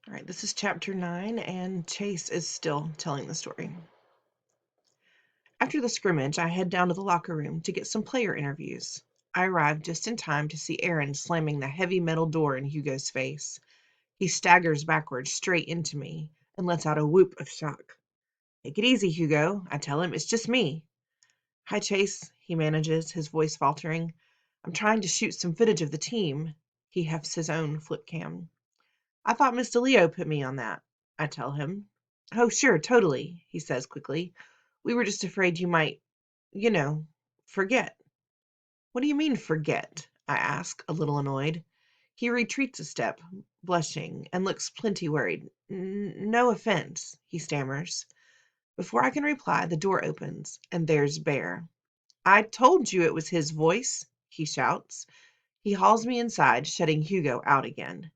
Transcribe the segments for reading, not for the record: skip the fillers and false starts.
All right, this is chapter 9, and Chase is still telling the story. After the scrimmage, I head down to the locker room to get some player interviews. I arrive just in time to see Aaron slamming the heavy metal door in Hugo's face. He staggers backwards straight into me and lets out a whoop of shock. Take it easy, Hugo, I tell him. It's just me. Hi, Chase, he manages, his voice faltering. I'm trying to shoot some footage of the team. He hefts his own flip cam. I thought Miss DeLeo put me on that, I tell him. Oh, sure, totally, he says quickly. We were just afraid you might, you know, forget. What do you mean, forget? I ask, a little annoyed. He retreats a step, blushing, and looks plenty worried. No offense, he stammers. Before I can reply, the door opens, and there's Bear. I told you it was his voice, he shouts. He hauls me inside, shutting Hugo out again.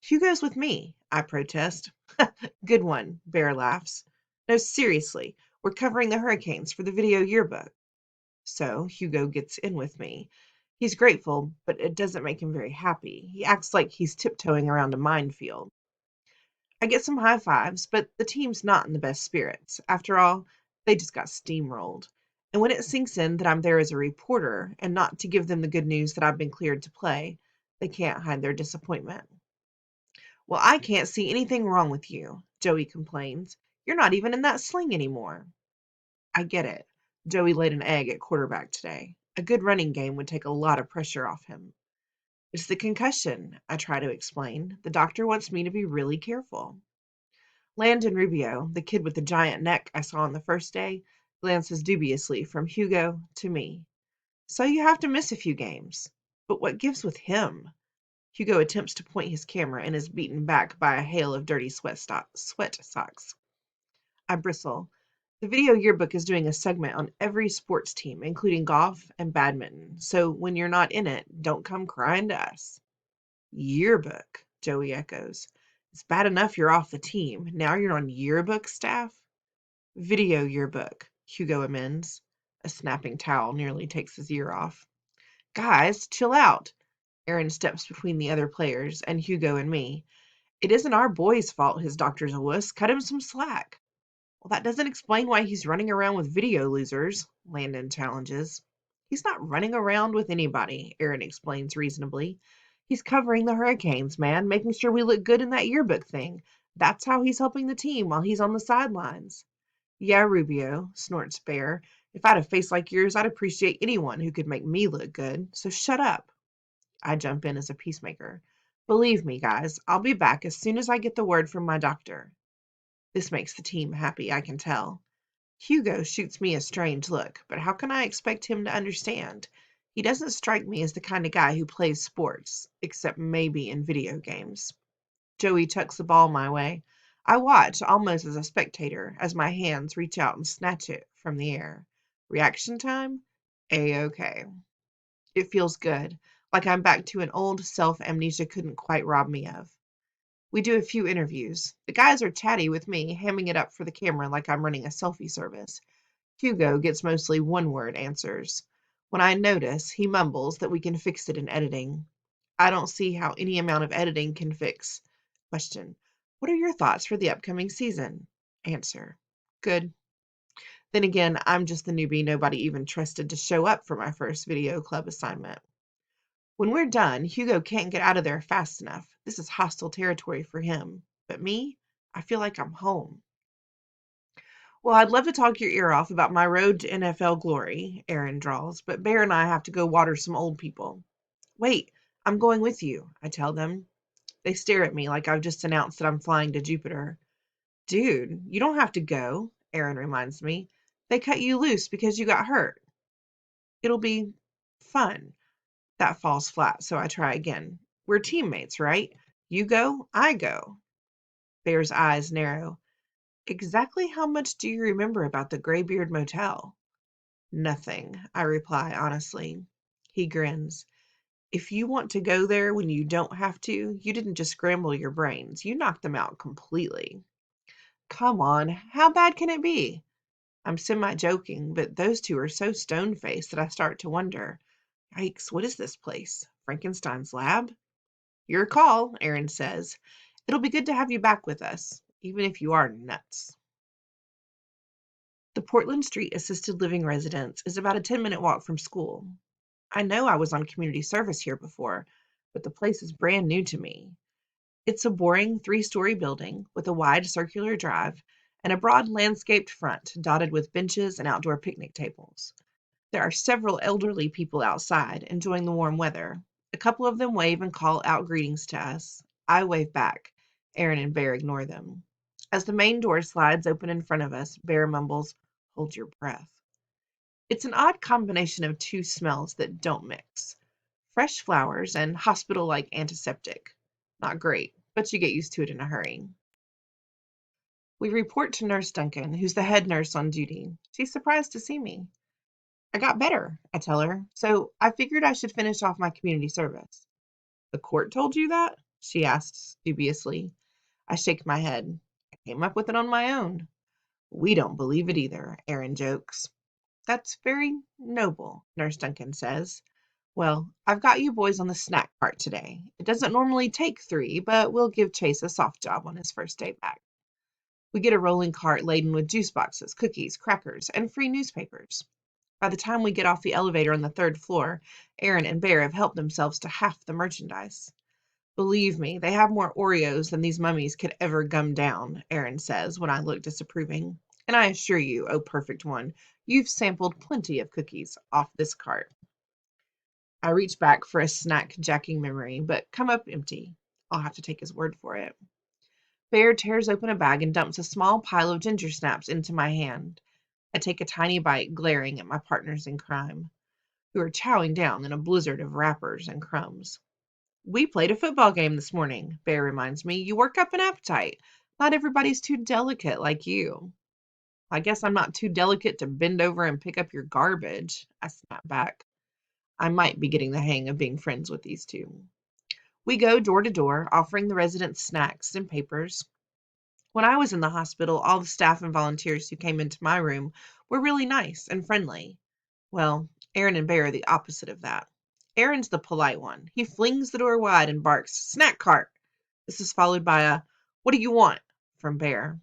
Hugo's with me, I protest. Good one, Bear laughs. No, seriously, we're covering the hurricanes for the video yearbook. So Hugo gets in with me. He's grateful, but it doesn't make him very happy. He acts like he's tiptoeing around a minefield. I get some high fives, but the team's not in the best spirits. After all, they just got steamrolled. And when it sinks in that I'm there as a reporter and not to give them the good news that I've been cleared to play, they can't hide their disappointment. Well, I can't see anything wrong with you, Joey complains. You're not even in that sling anymore. I get it. Joey laid an egg at quarterback today. A good running game would take a lot of pressure off him. It's the concussion, I try to explain. The doctor wants me to be really careful. Landon Rubio, the kid with the giant neck I saw on the first day, glances dubiously from Hugo to me. So you have to miss a few games. But what gives with him? Hugo attempts to point his camera and is beaten back by a hail of dirty sweat socks. I bristle. The video yearbook is doing a segment on every sports team, including golf and badminton. So when you're not in it, don't come crying to us. Yearbook, Joey echoes. It's bad enough you're off the team. Now you're on yearbook staff? Video yearbook, Hugo amends. A snapping towel nearly takes his ear off. Guys, chill out. Aaron steps between the other players and Hugo and me. It isn't our boy's fault his doctor's a wuss. Cut him some slack. Well, that doesn't explain why he's running around with video losers, Landon challenges. He's not running around with anybody, Aaron explains reasonably. He's covering the hurricanes, man, making sure we look good in that yearbook thing. That's how he's helping the team while he's on the sidelines. Yeah, Rubio, snorts Bear. If I had a face like yours, I'd appreciate anyone who could make me look good, so shut up. I jump in as a peacemaker. Believe me, guys, I'll be back as soon as I get the word from my doctor. This makes the team happy, I can tell. Hugo shoots me a strange look, but how can I expect him to understand? He doesn't strike me as the kind of guy who plays sports, except maybe in video games. Joey chucks the ball my way. I watch, almost as a spectator, as my hands reach out and snatch it from the air. Reaction time? A-OK. It feels good, like I'm back to an old self amnesia couldn't quite rob me of. We do a few interviews. The guys are chatty with me, hamming it up for the camera like I'm running a selfie service. Hugo gets mostly one-word answers. When I notice, he mumbles that we can fix it in editing. I don't see how any amount of editing can fix. Question. What are your thoughts for the upcoming season? Answer. Good. Then again, I'm just the newbie nobody even trusted to show up for my first video club assignment. When we're done, Hugo can't get out of there fast enough. This is hostile territory for him. But me, I feel like I'm home. Well, I'd love to talk your ear off about my road to NFL glory, Aaron drawls, but Bear and I have to go water some old people. Wait, I'm going with you, I tell them. They stare at me like I've just announced that I'm flying to Jupiter. Dude, you don't have to go, Aaron reminds me. They cut you loose because you got hurt. It'll be fun. That falls flat, so I try again. We're teammates, right? You go, I go. Bear's eyes narrow. Exactly how much do you remember about the Graybeard Motel? Nothing, I reply honestly. He grins. If you want to go there when you don't have to, you didn't just scramble your brains. You knocked them out completely. Come on, how bad can it be? I'm semi-joking, but those two are so stone-faced that I start to wonder. Yikes, what is this place? Frankenstein's lab? Your call, Aaron says. It'll be good to have you back with us, even if you are nuts. The Portland Street Assisted Living Residence is about a 10-minute walk from school. I know I was on community service here before, but the place is brand new to me. It's a boring 3-story building with a wide circular drive and a broad landscaped front dotted with benches and outdoor picnic tables. There are several elderly people outside enjoying the warm weather. A couple of them wave and call out greetings to us. I wave back. Aaron and Bear ignore them. As the main door slides open in front of us, Bear mumbles, "Hold your breath." It's an odd combination of two smells that don't mix: fresh flowers and hospital-like antiseptic. Not great, but you get used to it in a hurry. We report to Nurse Duncan, who's the head nurse on duty. She's surprised to see me. "I got better," I tell her, "so I figured I should finish off my community service." "The court told you that?" she asks dubiously. I shake my head. "I came up with it on my own." "We don't believe it either," Aaron jokes. "That's very noble," Nurse Duncan says. "Well, I've got you boys on the snack cart today. It doesn't normally take 3, but we'll give Chase a soft job on his first day back." We get a rolling cart laden with juice boxes, cookies, crackers, and free newspapers. By the time we get off the elevator on the 3rd floor, Aaron and Bear have helped themselves to half the merchandise. "Believe me, they have more Oreos than these mummies could ever gum down," Aaron says when I look disapproving. "And I assure you, oh perfect one, you've sampled plenty of cookies off this cart." I reach back for a snack-jacking memory, but come up empty. I'll have to take his word for it. Bear tears open a bag and dumps a small pile of ginger snaps into my hand. I take a tiny bite, glaring at my partners in crime, who are chowing down in a blizzard of wrappers and crumbs. "We played a football game this morning," Bear reminds me. "You work up an appetite. Not everybody's too delicate like you." "I guess I'm not too delicate to bend over and pick up your garbage," I snap back. I might be getting the hang of being friends with these two. We go door to door, offering the residents snacks and papers. When I was in the hospital, all the staff and volunteers who came into my room were really nice and friendly. Well, Aaron and Bear are the opposite of that. Aaron's the polite one. He flings the door wide and barks, "Snack cart!" This is followed by a "What do you want?" from Bear.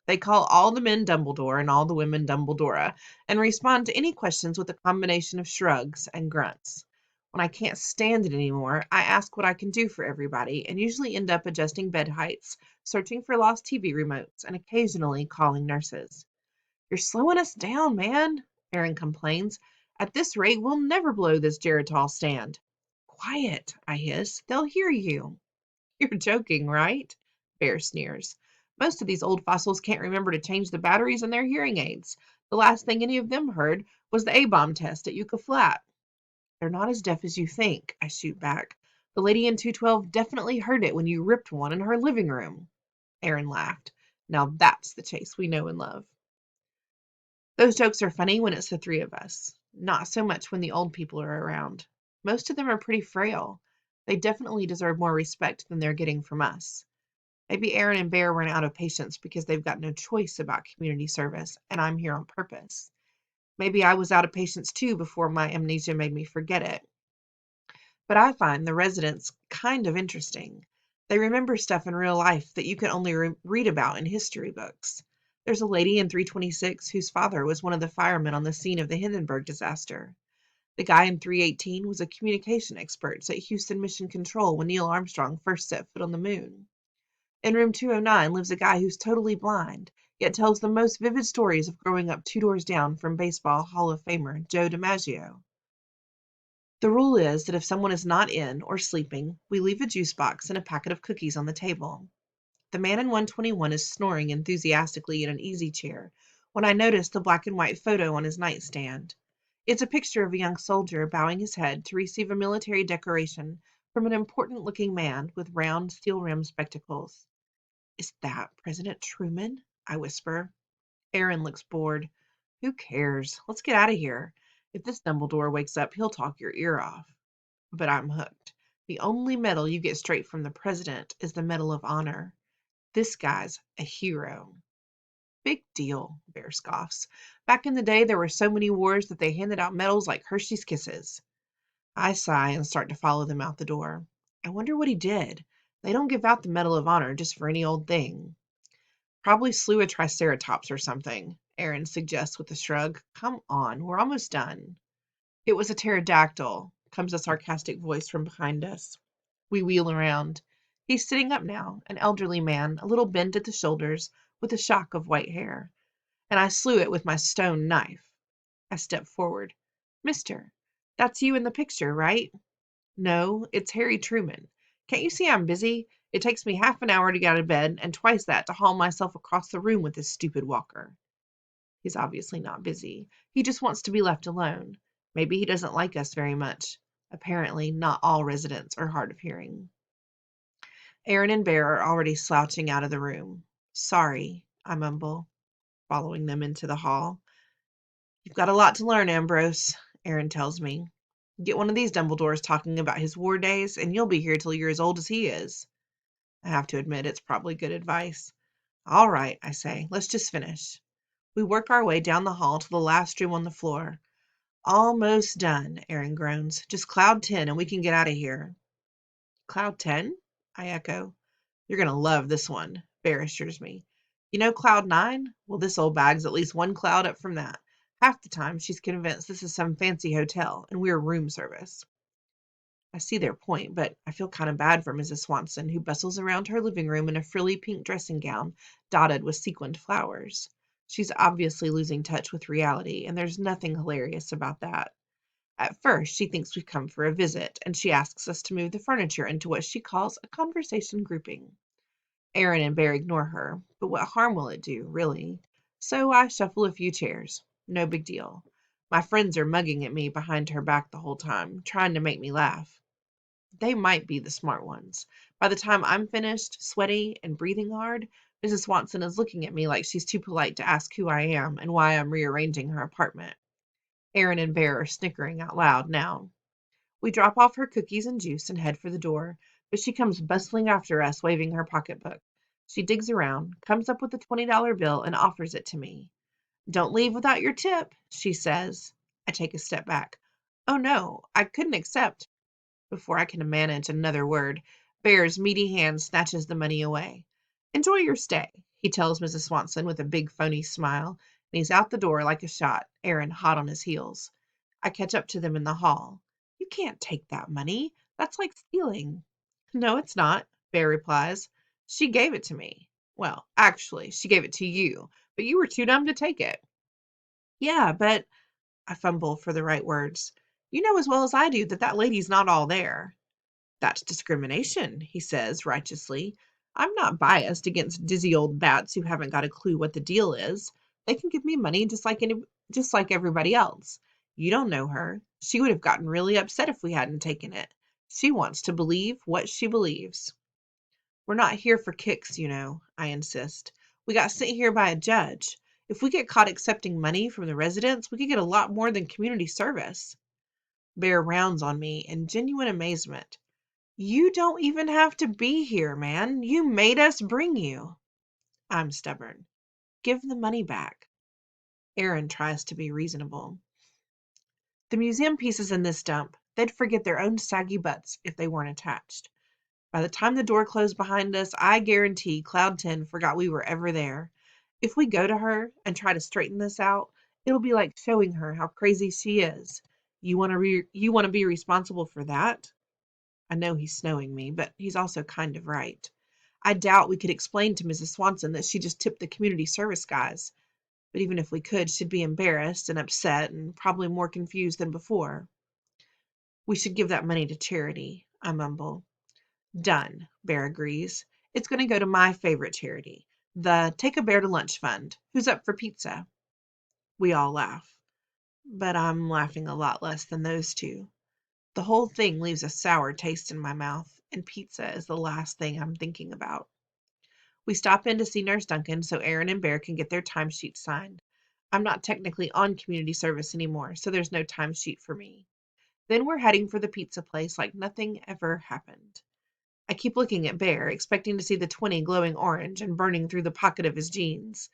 They call all the men Dumbledore and all the women Dumbledora, and respond to any questions with a combination of shrugs and grunts. When I can't stand it anymore, I ask what I can do for everybody, and usually end up adjusting bed heights, searching for lost TV remotes, and occasionally calling nurses. "You're slowing us down, man," Aaron complains. "At this rate, we'll never blow this Geritol stand." "Quiet," I hiss. "They'll hear you." "You're joking, right?" Bear sneers. "Most of these old fossils can't remember to change the batteries in their hearing aids. The last thing any of them heard was the A-bomb test at Yucca Flat." "They're not as deaf as you think," I shoot back. "The lady in 212 definitely heard it when you ripped one in her living room." Aaron laughed. "Now that's the Chase we know and love." Those jokes are funny when it's the 3 of us. Not so much when the old people are around. Most of them are pretty frail. They definitely deserve more respect than they're getting from us. Maybe Aaron and Bear run out of patience because they've got no choice about community service, and I'm here on purpose. Maybe I was out of patience too before my amnesia made me forget it. But I find the residents kind of interesting. They remember stuff in real life that you can only read about in history books. There's a lady in 326 whose father was one of the firemen on the scene of the Hindenburg disaster. The guy in 318 was a communication expert at Houston Mission Control when Neil Armstrong first set foot on the moon. In room 209 lives a guy who's totally blind, yet tells the most vivid stories of growing up 2 doors down from Baseball Hall of Famer Joe DiMaggio. The rule is that if someone is not in or sleeping, we leave a juice box and a packet of cookies on the table. The man in 121 is snoring enthusiastically in an easy chair when I notice the black and white photo on his nightstand. It's a picture of a young soldier bowing his head to receive a military decoration from an important-looking man with round, steel-rimmed spectacles. "Is that President Truman?" I whisper. Aaron looks bored. "Who cares? Let's get out of here. If this Dumbledore wakes up, he'll talk your ear off." But I'm hooked. The only medal you get straight from the president is the Medal of Honor. This guy's a hero. "Big deal," Bear scoffs. "Back in the day, there were so many wars that they handed out medals like Hershey's Kisses." I sigh and start to follow them out the door. I wonder what he did. They don't give out the Medal of Honor just for any old thing. Probably slew a triceratops or something, Aaron suggests with a shrug. Come on, we're almost done. It was a pterodactyl, comes a sarcastic voice from behind us. We wheel around. He's sitting up now, an elderly man, a little bent at the shoulders, with a shock of white hair. And I slew it with my stone knife. I step forward. Mister, that's you in the picture, right? No, it's Harry Truman. Can't you see I'm busy? It takes me half an hour to get out of bed and twice that to haul myself across the room with this stupid walker. He's obviously not busy. He just wants to be left alone. Maybe he doesn't like us very much. Apparently, not all residents are hard of hearing. Aaron and Bear are already slouching out of the room. Sorry, I mumble, following them into the hall. You've got a lot to learn, Ambrose, Aaron tells me. Get one of these Dumbledores talking about his war days, and you'll be here till you're as old as he is. I have to admit it's probably good advice. All right, I say, let's just finish. We work our way down the hall to the last room on the floor. Almost done, Aaron groans. Just Cloud 10 and we can get out of here. Cloud 10? I echo. You're going to love this one, Bear assures me. You know Cloud 9? Well, this old bag's at least one cloud up from that. Half the time she's convinced this is some fancy hotel and we're room service. I see their point, but I feel kind of bad for Mrs. Swanson, who bustles around her living room in a frilly pink dressing gown dotted with sequined flowers. She's obviously losing touch with reality, and there's nothing hilarious about that. At first, she thinks we've come for a visit, and she asks us to move the furniture into what she calls a conversation grouping. Aaron and Bear ignore her, but what harm will it do, really? So I shuffle a few chairs. No big deal. My friends are mugging at me behind her back the whole time, trying to make me laugh. They might be the smart ones. By the time I'm finished, sweaty and breathing hard, Mrs. Swanson is looking at me like she's too polite to ask who I am and why I'm rearranging her apartment. Aaron and Bear are snickering out loud now. We drop off her cookies and juice and head for the door, but she comes bustling after us, waving her pocketbook. She digs around, comes up with a $20 bill, and offers it to me. Don't leave without your tip, she says. I take a step back. Oh no, I couldn't accept. Before I can manage another word, Bear's meaty hand snatches the money away. Enjoy your stay, he tells Mrs. Swanson with a big phony smile, and he's out the door like a shot, Aaron hot on his heels. I catch up to them in the hall. You can't take that money. That's like stealing. No, it's not, Bear replies. She gave it to me. Well, actually, she gave it to you, but you were too dumb to take it. Yeah, but I fumble for the right words. You know as well as I do that that lady's not all there. That's discrimination, he says righteously. I'm not biased against dizzy old bats who haven't got a clue what the deal is. They can give me money just like everybody else. You don't know her. She would have gotten really upset if we hadn't taken it. She wants to believe what she believes. We're not here for kicks, you know, I insist. We got sent here by a judge. If we get caught accepting money from the residents, we could get a lot more than community service. Bear rounds on me in genuine amazement. You don't even have to be here, man. You made us bring you. I'm stubborn. Give the money back. Aaron tries to be reasonable. The museum pieces in this dump, they'd forget their own saggy butts if they weren't attached. By the time the door closed behind us, I guarantee Cloud 10 forgot we were ever there. If we go to her and try to straighten this out, it'll be like showing her how crazy she is. You want to be responsible for that? I know he's snowing me, but he's also kind of right. I doubt we could explain to Mrs. Swanson that she just tipped the community service guys. But even if we could, she'd be embarrassed and upset and probably more confused than before. We should give that money to charity, I mumble. Done, Bear agrees. It's going to go to my favorite charity, the Take a Bear to Lunch Fund. Who's up for pizza? We all laugh. But I'm laughing a lot less than those two. The whole thing leaves a sour taste in my mouth, and pizza is the last thing I'm thinking about. We stop in to see Nurse Duncan so Aaron and Bear can get their timesheets signed. I'm not technically on community service anymore, so there's no timesheet for me. Then we're heading for the pizza place like nothing ever happened. I keep looking at Bear, expecting to see the 20 glowing orange and burning through the pocket of his jeans.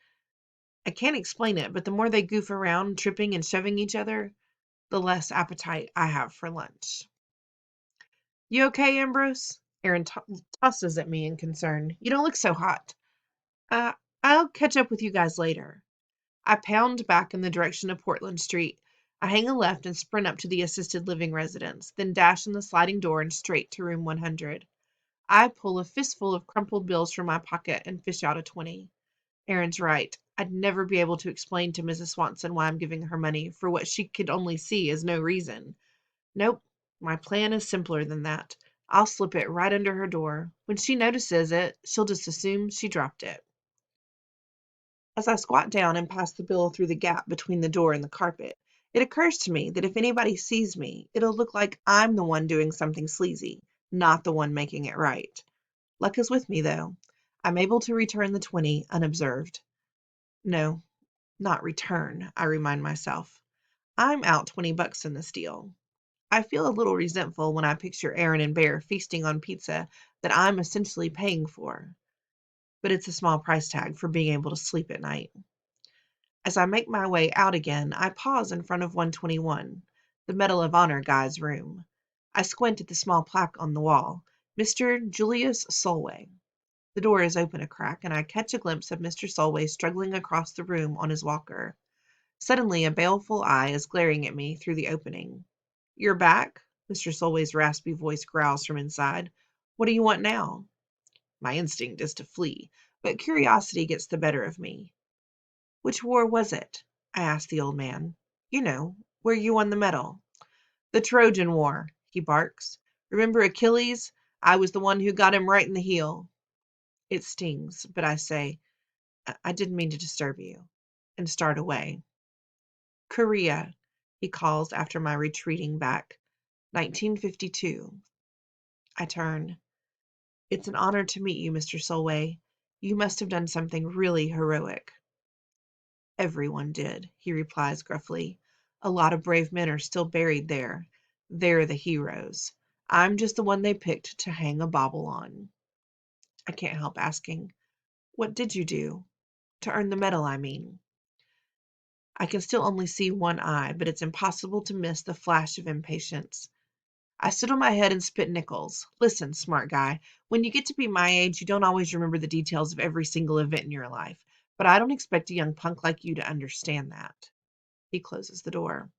I can't explain it, but the more they goof around, tripping and shoving each other, the less appetite I have for lunch. You okay, Ambrose? Aaron tosses at me in concern. You don't look so hot. Uh, I'll catch up with you guys later. I pound back in the direction of Portland Street. I hang a left and sprint up to the assisted living residence, then dash in the sliding door and straight to room 100. I pull a fistful of crumpled bills from my pocket and fish out a 20. Aaron's right. I'd never be able to explain to Mrs. Swanson why I'm giving her money for what she could only see as no reason. Nope, my plan is simpler than that. I'll slip it right under her door. When she notices it, she'll just assume she dropped it. As I squat down and pass the bill through the gap between the door and the carpet, it occurs to me that if anybody sees me, it'll look like I'm the one doing something sleazy, not the one making it right. Luck is with me, though. I'm able to return the 20 unobserved. No, not return, I remind myself. I'm out $20 in this deal. I feel a little resentful when I picture Aaron and Bear feasting on pizza that I'm essentially paying for, but it's a small price tag for being able to sleep at night. As I make my way out again, I pause in front of 121, the Medal of Honor guy's room. I squint at the small plaque on the wall, Mr. Julius Solway. The door is open a crack, and I catch a glimpse of Mr. Solway struggling across the room on his walker. Suddenly, a baleful eye is glaring at me through the opening. You're back? Mr. Solway's raspy voice growls from inside. What do you want now? My instinct is to flee, but curiosity gets the better of me. Which war was it? I asked the old man. You know, where you won the medal. The Trojan War, he barks. Remember Achilles? I was the one who got him right in the heel. It stings, but I say, I didn't mean to disturb you, and start away. Korea, he calls after my retreating back. 1952. I turn. It's an honor to meet you, Mr. Solway. You must have done something really heroic. Everyone did, he replies gruffly. A lot of brave men are still buried there. They're the heroes. I'm just the one they picked to hang a bauble on. I can't help asking, what did you do? To earn the medal, I mean. I can still only see one eye, but it's impossible to miss the flash of impatience. I stood on my head and spit nickels. Listen, smart guy, when you get to be my age, you don't always remember the details of every single event in your life, but I don't expect a young punk like you to understand that. He closes the door.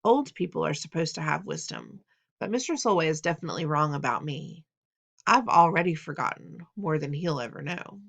Old people are supposed to have wisdom, but Mr. Solway is definitely wrong about me. I've already forgotten more than he'll ever know.